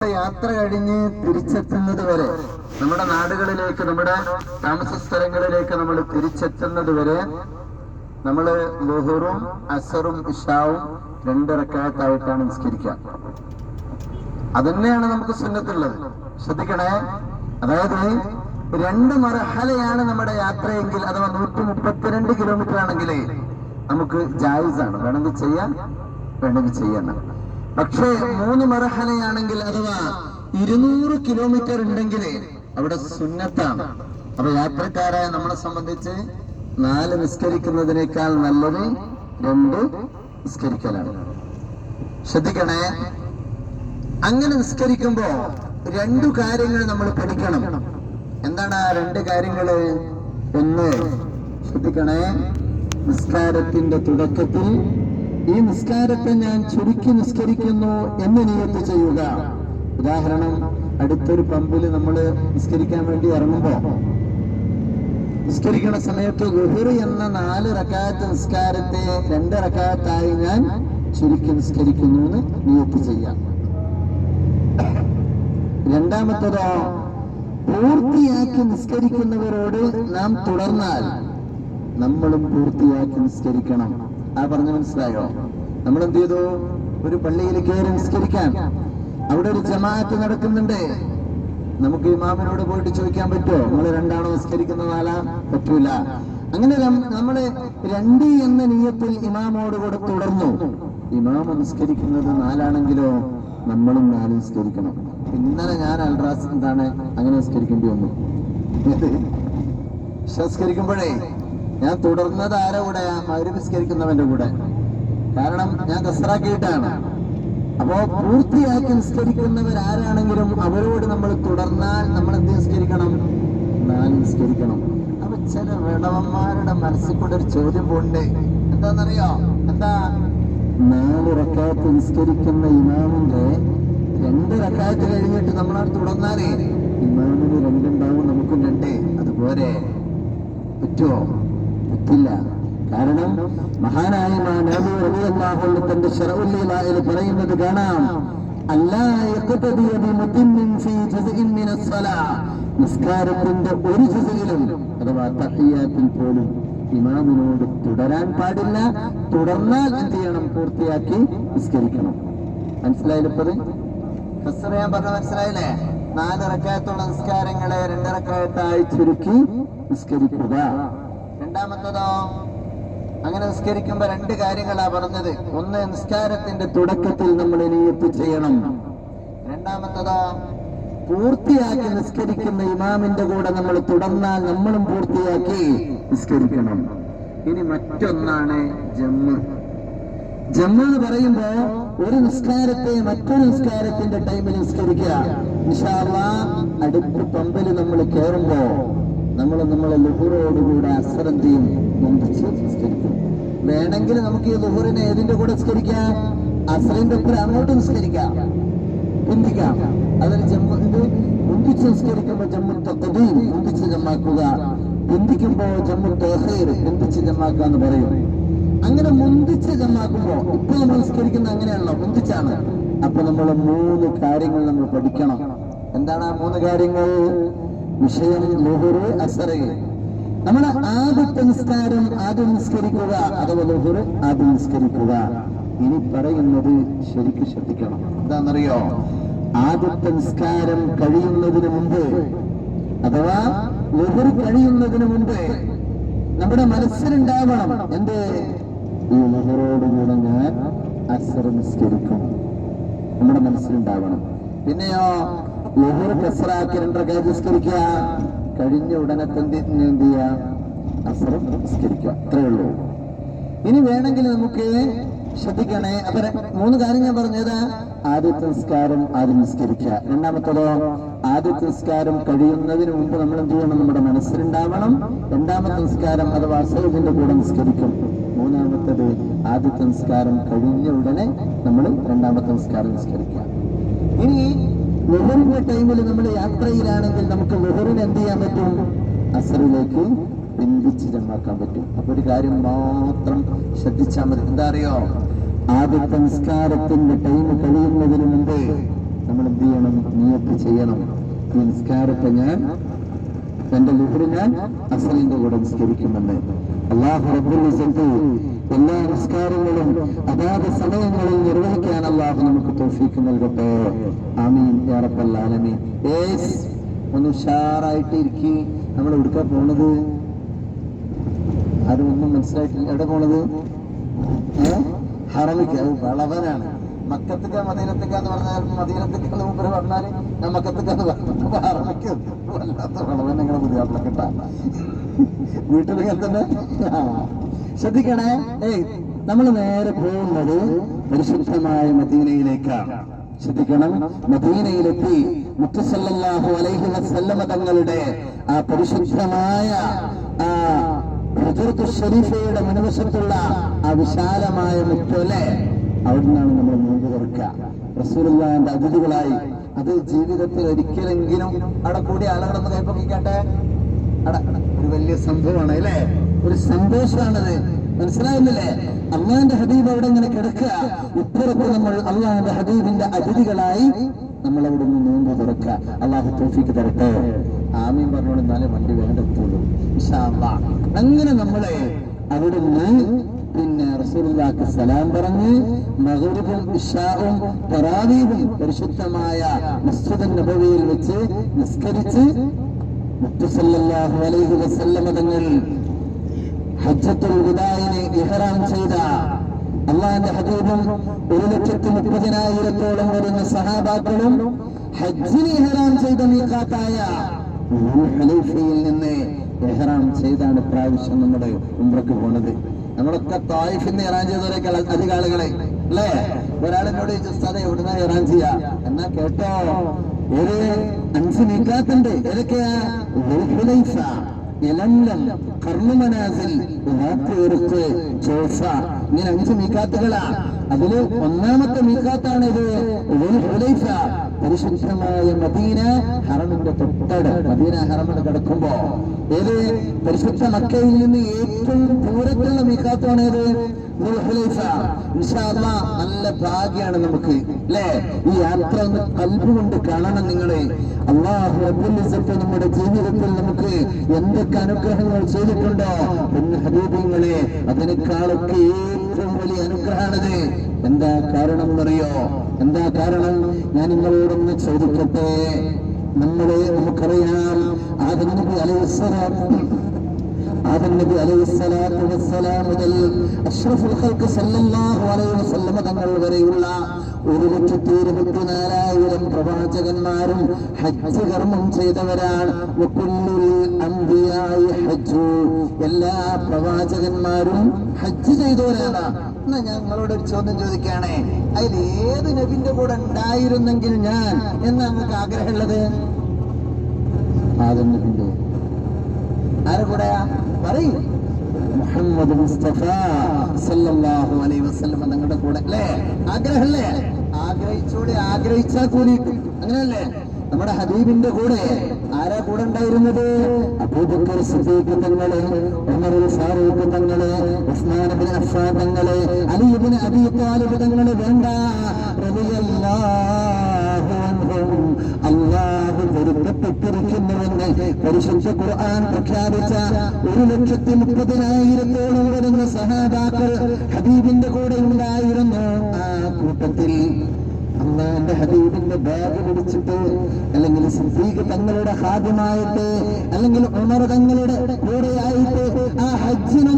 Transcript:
യാത്ര കഴിഞ്ഞ് തിരിച്ചെത്തുന്നത് വരെ, നമ്മുടെ നാടുകളിലേക്ക്, നമ്മുടെ താമസ സ്ഥലങ്ങളിലേക്ക് നമ്മൾ തിരിച്ചെത്തുന്നത് വരെ നമ്മൾ ളുഹറും അസറും ഇശാവും 2 റക്അത്തായിട്ടാണ് നിസ്കരിക്കുക. അതന്നെയാണ് നമുക്ക് സുന്നത്തുള്ളത്. ശ്രദ്ധിക്കണേ. അതായത് 2 മർഹലയാണ് നമ്മുടെ യാത്രയെങ്കിൽ, അഥവാ 132 കിലോമീറ്റർ ആണെങ്കിൽ നമുക്ക് ജായിസാണ്, വേണമെങ്കിൽ ചെയ്യാം, വേണമെങ്കിൽ ചെയ്യണം. പക്ഷേ 3 മർഹലയാണെങ്കിൽ, അഥവാ 200 കിലോമീറ്റർ ഉണ്ടെങ്കിൽ അവിടെ സുന്നത്താണ്. അപ്പൊ യാത്രക്കാരായ നമ്മളെ സംബന്ധിച്ച് 4 നിസ്കരിക്കുന്നതിനേക്കാൾ നല്ലത് 2 നിസ്കരിക്കലാണ്. ശ്രദ്ധിക്കണേ. അങ്ങനെ നിസ്കരിക്കുമ്പോ 2 കാര്യങ്ങൾ നമ്മൾ പഠിക്കണം. എന്താണ് ആ 2 കാര്യങ്ങള്? ഒന്ന്, ശ്രദ്ധിക്കണേ, നിസ്കാരത്തിന്റെ തുടക്കത്തിൽ ഈ നിസ്കാരത്തെ ഞാൻ ചുരുക്കി നിസ്കരിക്കുന്നു എന്ന് നിയത്ത് ചെയ്യുക. ഉദാഹരണം, അടുത്തൊരു പമ്പിൽ നമ്മൾ നിസ്കരിക്കാൻ വേണ്ടി ഇറങ്ങുമ്പോ നിസ്കരിക്കുന്ന സമയത്ത് ളുഹർ എന്ന 4 റക്അത്ത് നിസ്കാരത്തെ 2 റക്അത്തായി ഞാൻ ചുരുക്കി നിസ്കരിക്കുന്നു എന്ന് നിയത്ത് ചെയ്യാം. രണ്ടാമത്തതോ, പൂർത്തിയാക്കി നിസ്കരിക്കുന്നവരോട് നാം തുടർന്നാൽ നമ്മളും പൂർത്തിയാക്കി നിസ്കരിക്കണം. ആ പറഞ്ഞ മനസ്സിലായോ? നമ്മൾ എന്ത് ചെയ്തു? ഒരു പള്ളിയിൽ കയറി നിസ്കരിക്കാൻ, അവിടെ ഒരു ജമാഅത്ത് നടക്കുന്നുണ്ട്. നമുക്ക് ഇമാമിനോട് പോയിട്ട് ചോദിക്കാൻ പറ്റുമോ, നിങ്ങൾ 2ആണോ നിസ്കരിക്കുന്നത്, 4? പറ്റൂല. അങ്ങനെ നമ്മള് 2 എന്ന നിയത്തിൽ ഇമാമോട് കൂടെ തുടർന്നു. ഇമാമ നിസ്കരിക്കുന്നത് 4 ആണെങ്കിലോ നമ്മളും 4 നിസ്കരിക്കണം. ഇന്നലെ ഞാൻ അൽറാസ് അങ്ങനെ നിസ്കരിക്കേണ്ടി വന്നു. നിസ്കരിക്കുമ്പോഴേ ഞാൻ തുടർന്നത് ആരുടെ കൂടെ? മഗ്‌രിബ് നിസ്കരിക്കുന്നവന്റെ കൂടെ. കാരണം ഞാൻ കസ്റാക്കിയിട്ടാണ്. അപ്പോ പൂർത്തിയാക്കി നിസ്കരിക്കുന്നവരാരാണെങ്കിലും അവരോട് നമ്മൾ തുടർന്നാൽ നമ്മൾ എന്ത് നിസ്കരിക്കണം? 4 നിസ്കരിക്കണം. അപ്പൊ ചില വിടവന്മാരുടെ മനസ്സിൽ കൂടെ ഒരു ചോദ്യം പോണ്ട്. എന്താന്നറിയോ? എന്താ? 4 റക്അത്ത് നിസ്കരിക്കുന്ന ഇമാമിന്റെ 2 റക്അത്ത് കഴിഞ്ഞിട്ട് നമ്മളത് തുടർന്നാലേ ഇമാമിന് 2 ഉണ്ടാവും, നമുക്കും 2. അതുപോലെ പറ്റുമോ? പറ്റില്ല. കാരണം മഹാനായ ഇമാം നബവി റളിയല്ലാഹു അൻഹു തന്റെ ശറഉൽ ഇലാഹിൽ പറയുന്നത് കാണാം, അല്ലാ യഖ്തദി ബിമുത്തിമ്മിൻ ഫീ ജസ്ഇൻ മിനസ് സ്വലാഹ്, നിസ്കാരത്തിന്റെ ഒരു ജസ്ഇലും അഥവാ തഹിയ്യാത്തിൽ പോലും ഇമാമിനോട് തുടരാൻ പാടില്ല. തുടർന്നാൽ എന്ത് ചെയ്യണം? പൂർത്തിയാക്കി നിസ്കരിക്കണം. മനസ്സിലായില്ലപ്പത്? ഖസ്ർ ഞാൻ പറഞ്ഞ മനസ്സിലായില്ലേ? 4 റക്അത്തുള്ള നിസ്കാരങ്ങളെ 2 റക്അത്തായി ചുരുക്കി നിസ്കരിക്കുക. രണ്ടാമത്തതോ, അങ്ങനെ നിസ്കരിക്കുമ്പോ 2 കാര്യങ്ങളാ പറഞ്ഞത്. ഒന്ന്, നിസ്കാരത്തിന്റെ തുടക്കത്തിൽ നമ്മൾ നിയത്ത് ചെയ്യണം. രണ്ടാമത്തതോ, പൂർത്തിയാക്കി നിസ്കരിക്കുന്ന ഇമാമിന്റെ കൂടെ നമ്മൾ തുടർന്നാൽ നമ്മളും പൂർത്തിയാക്കി നിസ്കരിക്കണം. ഇനി മറ്റൊന്നാണ് ജമ്മ്. ജമ്മ് എന്ന് പറയുമ്പോ ഒരു നിസ്കാരത്തെ മറ്റൊരു നിസ്കാരത്തിന്റെ ടൈമിൽ നിസ്കരിക്കുക. ഇൻഷാ അല്ലാഹ് അടുത്ത പമ്പിൽ നമ്മൾ കയറുമ്പോ നമ്മളെ ളുഹുറോടുകൂടെ അസ്റന്റെയും മുമ്പിച്ച് നിസ്കരിക്കും. വേണമെങ്കിൽ നമുക്ക് ഈ ളുഹുറിനെ ഏതിന്റെ കൂടെ നിസ്കരിക്കാം? അസ്റിന്റെ ഒപ്പം അങ്ങോട്ട് നിസ്കരിക്കാം, പിന്തിക്കാം. അതിന് ജമ്മുണ്ട്. മുന്തിച്ച് നിസ്കരിക്കുമ്പോ ജമ്മു തഖ്ദീം, മുന്തിച്ച് ജമ്മാക്കുക. പിന്തിക്കുമ്പോ ജമ്മു തഅഖീർ, പിന്തിച്ച് ജമ്മാക്കുക എന്ന് പറയും. അങ്ങനെ മുന്തിച്ച് ജമ്മാക്കുമ്പോ, ഇപ്പൊ നമ്മൾ നിസ്കരിക്കുന്ന അങ്ങനെയാണല്ലോ, മുന്തിച്ചാണ്. അപ്പൊ നമ്മൾ 3 കാര്യങ്ങൾ നമ്മൾ പഠിക്കണം. എന്താണ് ആ 3 കാര്യങ്ങൾ? വിഷയം ളുഹുർ, അസ്ർ. നമ്മുടെ ആദ്യത്തെ നിസ്കാരം ആദ്യം നിസ്കരിക്കുക, അഥവാ ളുഹുർ ആദ്യം നിസ്കരിക്കുക. ഇനി പറയുന്നത് ശരിക്കും ശ്രദ്ധിക്കണം. എന്താണെന്നറിയോ? ആദ്യത്തെ നിസ്കാരം കഴിയുന്നതിന് മുമ്പ്, അഥവാ ളുഹുർ കഴിയുന്നതിന് മുമ്പ് നമ്മുടെ മനസ്സിലുണ്ടാവണം, എന്ത്? ഈ ളുഹുറോടുകൂടെ ഞാൻ അസ്ർ നിസ്കരിക്കും. നമ്മുടെ മനസ്സിലുണ്ടാവണം. പിന്നെയോ, ളുഹുർ കസ്റാക്കി 2 റക്അത്ത് നിസ്കരിക്കുക. കഴിഞ്ഞ ഉടനെ എന്ത് ചെയ്യുക? അസ്ർ നിസ്കരിക്കുക. അത്രേ ഉള്ളൂ. ഇനി വേണമെങ്കിൽ നമുക്ക് ശ്രദ്ധിക്കണേ. അപ്പൊ 3 കാര്യം ഞാൻ പറഞ്ഞത്. ആദ്യത്തെ നിസ്കാരം ആദ്യം നിസ്കരിക്കുക. രണ്ടാമത്തതോ, ആദ്യത്തെ നിസ്കാരം കഴിയുന്നതിന് മുമ്പ് നമ്മൾ എന്ത് ചെയ്യണം? നമ്മുടെ മനസ്സിലുണ്ടാവണം. രണ്ടാമത്തെ നിസ്കാരം അഥവാ അസ്റിന്റെ കൂടെ നിസ്കരിക്കും. മൂന്നാമത്തത്, ആദ്യത്തെ നിസ്കാരം കഴിഞ്ഞ ഉടനെ നമ്മൾ 2ാമത്തെ നിസ്കാരം നിസ്കരിക്കുക. ഇനി ളുഹുറിന്റെ ടൈമിൽ നമ്മൾ യാത്രയിലാണെങ്കിൽ നമുക്ക് ളുഹുറിന് എന്ത് ചെയ്യാൻ പറ്റും? അസ്റിലേക്ക് പിന്തിച്ച് ജമ്മാക്കാൻ പറ്റും. അപ്പൊ ഒരു കാര്യം മാത്രം ശ്രദ്ധിച്ചാൽ മതി. എന്താ അറിയോ? ആദ്യത്തെ നിസ്കാരത്തിന്റെ ടൈം കഴിയുന്നതിന് മുമ്പ് നമ്മൾ എന്ത് ചെയ്യണം? നിയത്ത് ചെയ്യണം. ഈ നിസ്കാരത്തെ ഞാൻ എന്റെ ലുഹ്ർ ഞാൻ അസറിന്റെ കൂടെ നിസ്കരിക്കുമെന്ന്. അല്ലാഹു റബ്ബുൽ ഇസ്സത്ത് എല്ലാ നിസ്കാരങ്ങളും അതാത് സമയങ്ങളിൽ നിർവഹിക്കാൻ അല്ലാഹു നമുക്ക് തൗഫീഖ് നൽകട്ടെ. ആമീൻ യാ റബ്ബൽ ആലമീൻ. ഒന്ന് ഉഷാറായിട്ട് ഇരിക്കി. നമ്മൾ എവിടുക്കാ പോണത്? ആരും ഒന്നും മനസ്സിലായിട്ടില്ല. എവിടെ പോണത്? ഹറമിക്ക്. വളവനാണ്. മക്കത്തേക്ക മദീനത്തേക്ക എന്ന് പറഞ്ഞാൽ മദീനത്തേക്ക് മുമ്പ് പറഞ്ഞാല് ഞാൻ മക്കത്തേക്കാന്ന് പറഞ്ഞു. ഹറമിക്ക് വല്ലാത്ത വളവൻ. നിങ്ങളെ പുതിയാപ്പിള കിട്ടാ വീട്ടിലിങ്ങനെ തന്നെ. ശ്രദ്ധിക്കണേ. നമ്മൾ നേരെ പോകുന്നത് പരിശുദ്ധമായ മദീനയിലേക്കാണ്. ശ്രദ്ധിക്കണം. മദീനയിലെത്തി മുത്ത് സല്ലല്ലാഹു അലൈഹി വസല്ലമ തങ്ങളുടെ ആ പരിശുദ്ധമായ ആ ഹുജറത്തു ഷരീഫയുടെ മുൻവശത്തുള്ള ആ വിശാലമായ മുറ്റല്ലേ, അവിടെ നിന്നാണ് നമ്മൾ നോമ്പ് തുറക്കുക. റസൂലുള്ളാഹിന്റെ അതിഥികളായി. അത് ജീവിതത്തിൽ ഒരിക്കലെങ്കിലും അവിടെ കൂടി ആളുകളൊന്ന് കൈപ്പൊക്കിക്കട്ടെ. ഒരു വലിയ സംഭവമാണ് അല്ലേ? ഒരു സന്തോഷമാണത്. മനസ്സിലാവുന്നില്ലേ? അള്ളാന്റെ ഹബീബ് അവിടെ ഇങ്ങനെ കിടക്കുക. ഇപ്പുറത്ത് നമ്മൾ അള്ളാന്റെ ഹബീബിന്റെ അതിഥികളായി നമ്മൾ അവിടെ നിന്ന് നോമ്പ് തുറക്കുക. അള്ളാഹു തൗഫീഖ് തരട്ടെ. ആമീൻ പറഞ്ഞോണ്ട് എന്നാലേ വണ്ടി വേണ്ടെത്തുള്ളൂ ഇൻഷാ അല്ലാഹ്. അങ്ങനെ നമ്മളെ അവിടെ നിന്ന് പിന്നെ റസൂലുള്ളാഹിക്ക് സലാം പറഞ്ഞ് മഗ്രിബും ഇശാഉം തറാവീഹും പരിശുദ്ധമായ മസ്ജിദുൻ നബവിയിൽ വെച്ച് നിസ്കരിച്ച് മുത്ത് സല്ലല്ലാഹു അലൈഹി വസല്ലമ തങ്ങൾ ഹജ്ജത്തുൽ വിദാഇനെ ഇഹ്റാം ചെയ്ത അല്ലാഹുവിന്റെ ഹബീബും 1,30,000-ഓളം വരുന്ന സഹാബാക്കളും ഹജ്ജിന് ഇഹ്റാം ചെയ്ത മീഖാത്തായ ഹുലൈഫയിൽ നിന്ന് ഇഹ്റാം ചെയ്താണ് പ്രാവശ്യം നമ്മുടെ ഉംറക്ക് പോണത്. നമ്മളൊക്കെ തായിഫിന്ന് ഇഹ്റാം ചെയ്തവരേക്കാൾ അധികം ആളുകളെ അല്ലേ? ഒരാളെന്നോട് ചോദിച്ചാൽ എവിടുന്ന ഇഹ്റാം ചെയ്യാ എന്നാ കേട്ടോ, ഒരു 5 മീഖാത്തുണ്ട്. ഏതൊക്കെയാ? ഹുലൈഫ, യലംലം, കർമ്മനാസിൽ, റാത്തൂർക്ക്, ജോഫ, ഇങ്ങനെ 5 മീഖാത്തുകളാ. അതില് ഒന്നാമത്തെ മീഖാത്താണ് ഇത് ഹുലൈഫ. പരിശുദ്ധമായ മദീന ഹറമിന്റെ തൊട്ടട്. മദീന ഹറമിന് കിടക്കുമ്പോ ഏത് പരിശുദ്ധ മക്കയിൽ നിന്ന് ഏറ്റവും ദൂരത്തുള്ള മീഖാത്താണ് ഏത്? ഹുലൈഫ. ഇൻഷാ അല്ലാഹ് നല്ല ഭാഗ്യാണ് നമുക്ക് അല്ലേ? ഈ യാത്ര ഒന്ന് ഖൽബ് കൊണ്ട് കാണണം നിങ്ങളെ. അല്ലാഹു റബ്ബുൽ ഇസ്സത്ത് നമ്മുടെ ജീവിതത്തിൽ നമുക്ക് എന്തൊക്കെ അനുഗ്രഹങ്ങൾ ചെയ്തിട്ടുണ്ടോ എന്ന് ഹബീബിങ്ങളെ, അതിനേക്കാളൊക്കെ ഏറ്റവും വലിയ അനുഗ്രഹമാണിത്. എന്താ കാരണം എന്നറിയോ? എന്താ കാരണം? ഞാൻ നിങ്ങളോടൊന്ന് ചോദിക്കട്ടെ. നമുക്കറിയാം ആദം നബി അലൈഹിസ്സലാത്തു വസ്സലാം മുതൽ അഷ്റഫുൽ ഖൽഖ് സല്ലല്ലാഹു അലൈഹി വസല്ലം തങ്ങൾ വരെയുള്ള 1,24,000 പ്രവാചകന്മാരും ഹജ്ജ് കർമ്മം ചെയ്തവരാണ്. എല്ലാ പ്രവാചകന്മാരും ഹജ്ജ് ചെയ്തവരാണ്. എന്നാ ഞങ്ങളോട് ഒരു ചോദ്യം ചോദിക്കുകയാണേ, അതിൽ ഏത് നബിന്റെ കൂടെ ഉണ്ടായിരുന്നെങ്കിൽ ഞാൻ എന്നാ നിങ്ങൾക്ക് ആഗ്രഹമുള്ളത്? ആദം നബിന്റെ. ആരെ കൂടെയാ പറയും? മുഹമ്മദ് മുസ്തഫ സല്ലല്ലാഹു അലൈഹി വസല്ലം തങ്ങളുടെ കൂടെ അല്ലേ? ആഗ്രഹമല്ലേ? ആഗ്രഹിച്ചോടെ ആഗ്രഹിച്ചാൽ കൂലി അങ്ങനെയല്ലേ? നമ്മുടെ ഹബീബിന്റെ കൂടെ ആരാ കൂടെ ഉണ്ടായിരുന്നത്? അബൂബക്കർ സിദ്ദീഖ് തങ്ങള്, ഉമറുൽ ഫാറൂഖ് തങ്ങള്, ഉസ്മാൻ ഇബ്നു അഫ്ഫാൻ തങ്ങള്, അലി ഇബ്നു അബീ ത്വാലിബ് തങ്ങള്. വേണ്ട, റളിയല്ലാഹു അൻഹും. അല്ലാഹു പൊരുത്തപ്പെട്ടിരിക്കുന്നുവെന്ന് പരിശുദ്ധ ഖുർആൻ പ്രഖ്യാപിച്ച 1,30,000-ഓളം വരുന്ന സഹാബാക്കൾ ഹബീബിന്റെ കൂടെ ഉണ്ടായിരുന്നു. ആ കൂട്ടത്തിൽ അള്ളാന്റെ ഹബീബിന്റെ ബാഗ് പിടിച്ചിട്ട്, അല്ലെങ്കിൽ സിദ്ദീഖ് തങ്ങളുടെ ഹാദിമായിട്ട്, അല്ലെങ്കിൽ ഉമർ തങ്ങളുടെ കൂടെയായിട്ട് ആ ഹജ്ജിന്